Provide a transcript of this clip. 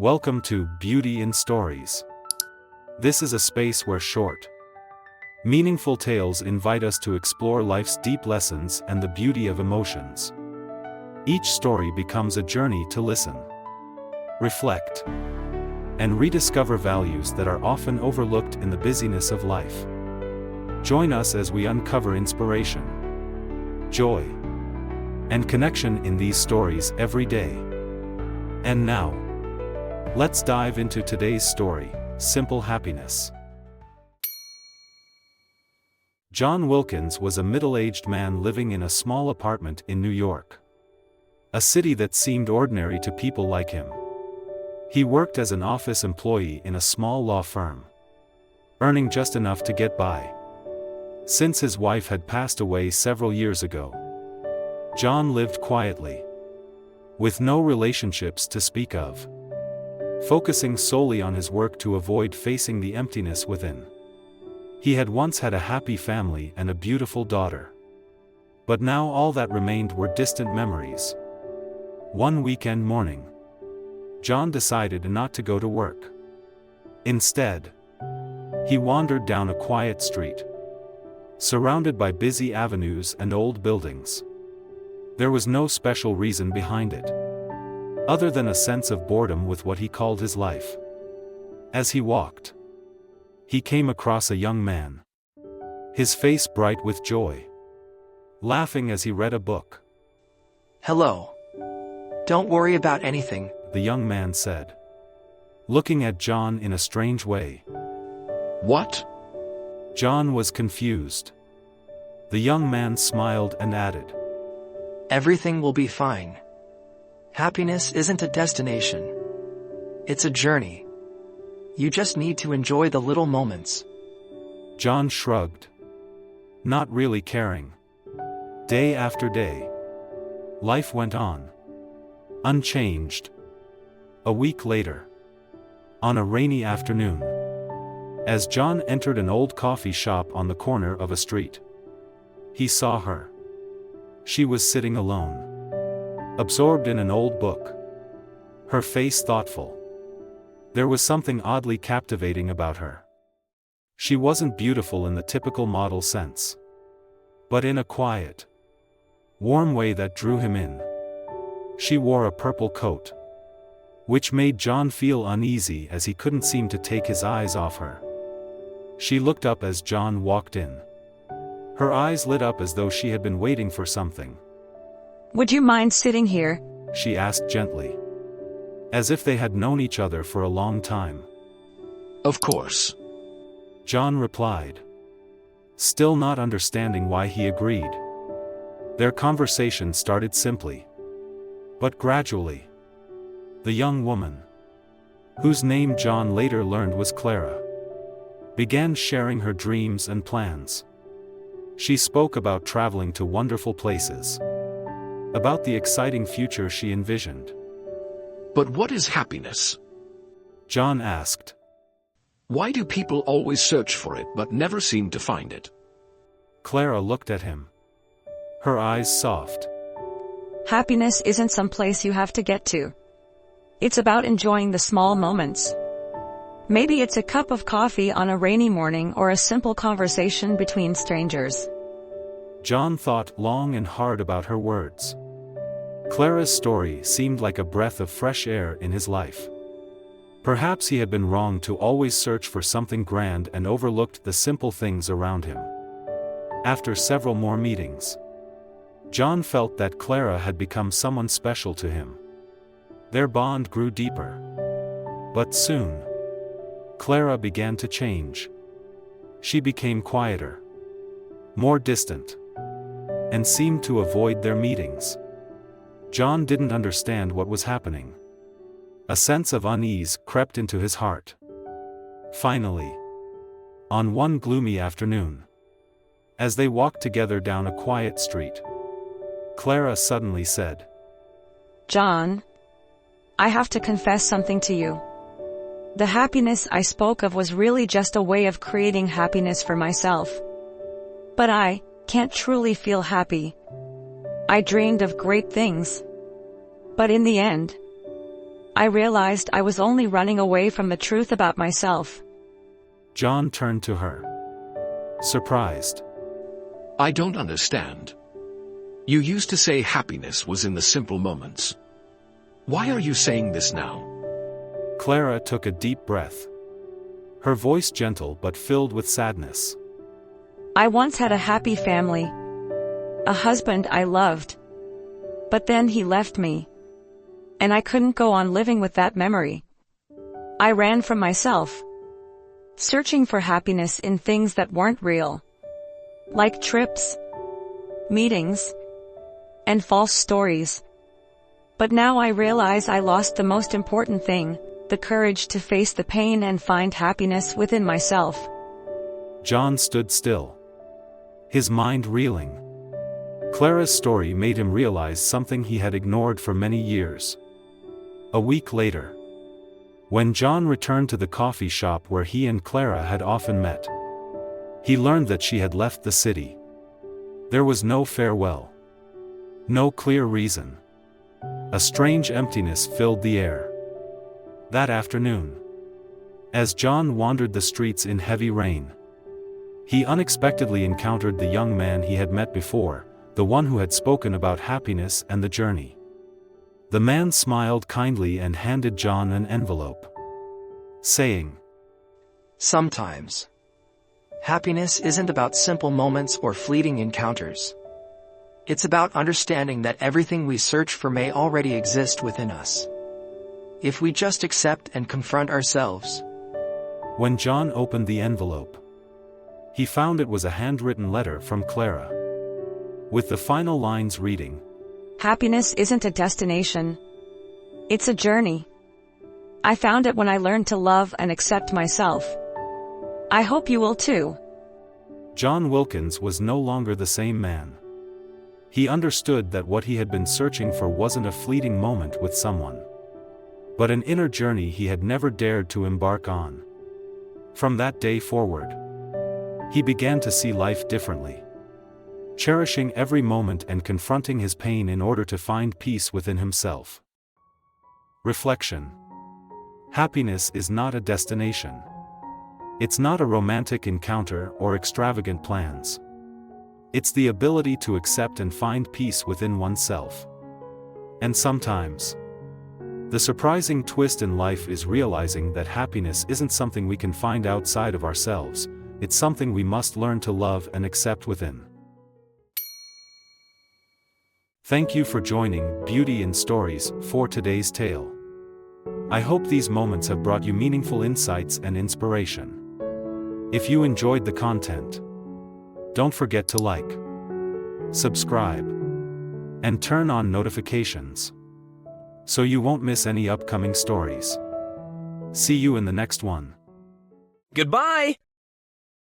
Welcome to Beauty in Stories. This is a space where short, meaningful tales invite us to explore life's deep lessons and the beauty of emotions. Each story becomes a journey to listen, reflect, and rediscover values that are often overlooked in the busyness of life. Join us as we uncover inspiration, joy, and connection in these stories every day. And now, let's dive into today's story, Simple Happiness. John Wilkins was a middle-aged man living in a small apartment in New York, a city that seemed ordinary to people like him. He worked as an office employee in a small law firm, earning just enough to get by. Since his wife had passed away several years ago, John lived quietly, with no relationships to speak of, focusing solely on his work to avoid facing the emptiness within. He had once had a happy family and a beautiful daughter, but now all that remained were distant memories. One weekend morning, John decided not to go to work. Instead, he wandered down a quiet street, surrounded by busy avenues and old buildings. There was no special reason behind it, other than a sense of boredom with what he called his life. As he walked, he came across a young man, his face bright with joy, laughing as he read a book. Hello. Don't worry about anything, the young man said, looking at John in a strange way. What? John was confused. The young man smiled and added, Everything will be fine. Happiness isn't a destination. It's a journey. You just need to enjoy the little moments. John shrugged, not really caring. Day after day, life went on, unchanged. A week later, on a rainy afternoon, as John entered an old coffee shop on the corner of a street, he saw her. She was sitting alone, absorbed in an old book, her face thoughtful. There was something oddly captivating about her. She wasn't beautiful in the typical model sense, but in a quiet, warm way that drew him in. She wore a purple coat, which made John feel uneasy as he couldn't seem to take his eyes off her. She looked up as John walked in. Her eyes lit up as though she had been waiting for something. Would you mind sitting here? She asked gently, as if they had known each other for a long time. Of course. John replied, still not understanding why he agreed. Their conversation started simply, but gradually, the young woman, whose name John later learned was Clara, began sharing her dreams and plans. She spoke about traveling to wonderful places, about the exciting future she envisioned. But what is happiness? John asked. Why do people always search for it but never seem to find it? Clara looked at him, her eyes soft. Happiness isn't some place you have to get to. It's about enjoying the small moments. Maybe it's a cup of coffee on a rainy morning or a simple conversation between strangers. John thought long and hard about her words. Clara's story seemed like a breath of fresh air in his life. Perhaps he had been wrong to always search for something grand and overlooked the simple things around him. After several more meetings, John felt that Clara had become someone special to him. Their bond grew deeper. But soon, Clara began to change. She became quieter, more distant, and seemed to avoid their meetings. John didn't understand what was happening. A sense of unease crept into his heart. Finally, on one gloomy afternoon, as they walked together down a quiet street, Clara suddenly said, John, I have to confess something to you. The happiness I spoke of was really just a way of creating happiness for myself. But I can't truly feel happy. I dreamed of great things. But in the end, I realized I was only running away from the truth about myself. John turned to her, surprised. I don't understand. You used to say happiness was in the simple moments. Why are you saying this now? Clara took a deep breath. Her voice gentle but filled with sadness. I once had a happy family. A husband I loved. But then he left me. And I couldn't go on living with that memory. I ran from myself, searching for happiness in things that weren't real. Like trips, meetings, and false stories. But now I realize I lost the most important thing, the courage to face the pain and find happiness within myself. John stood still, his mind reeling. Clara's story made him realize something he had ignored for many years. A week later, when John returned to the coffee shop where he and Clara had often met, he learned that she had left the city. There was no farewell. No clear reason. A strange emptiness filled the air. That afternoon, as John wandered the streets in heavy rain, he unexpectedly encountered the young man he had met before, the one who had spoken about happiness and the journey. The man smiled kindly and handed John an envelope, saying, Sometimes, happiness isn't about simple moments or fleeting encounters. It's about understanding that everything we search for may already exist within us, if we just accept and confront ourselves. When John opened the envelope, he found it was a handwritten letter from Clara, with the final lines reading, Happiness isn't a destination. It's a journey. I found it when I learned to love and accept myself. I hope you will too. John Wilkins was no longer the same man. He understood that what he had been searching for wasn't a fleeting moment with someone, but an inner journey he had never dared to embark on. From that day forward, he began to see life differently, cherishing every moment and confronting his pain in order to find peace within himself. Reflection. Happiness is not a destination. It's not a romantic encounter or extravagant plans. It's the ability to accept and find peace within oneself. And sometimes, the surprising twist in life is realizing that happiness isn't something we can find outside of ourselves, it's something we must learn to love and accept within. Thank you for joining Beauty in Stories for today's tale. I hope these moments have brought you meaningful insights and inspiration. If you enjoyed the content, don't forget to like, subscribe, and turn on notifications, so you won't miss any upcoming stories. See you in the next one. Goodbye!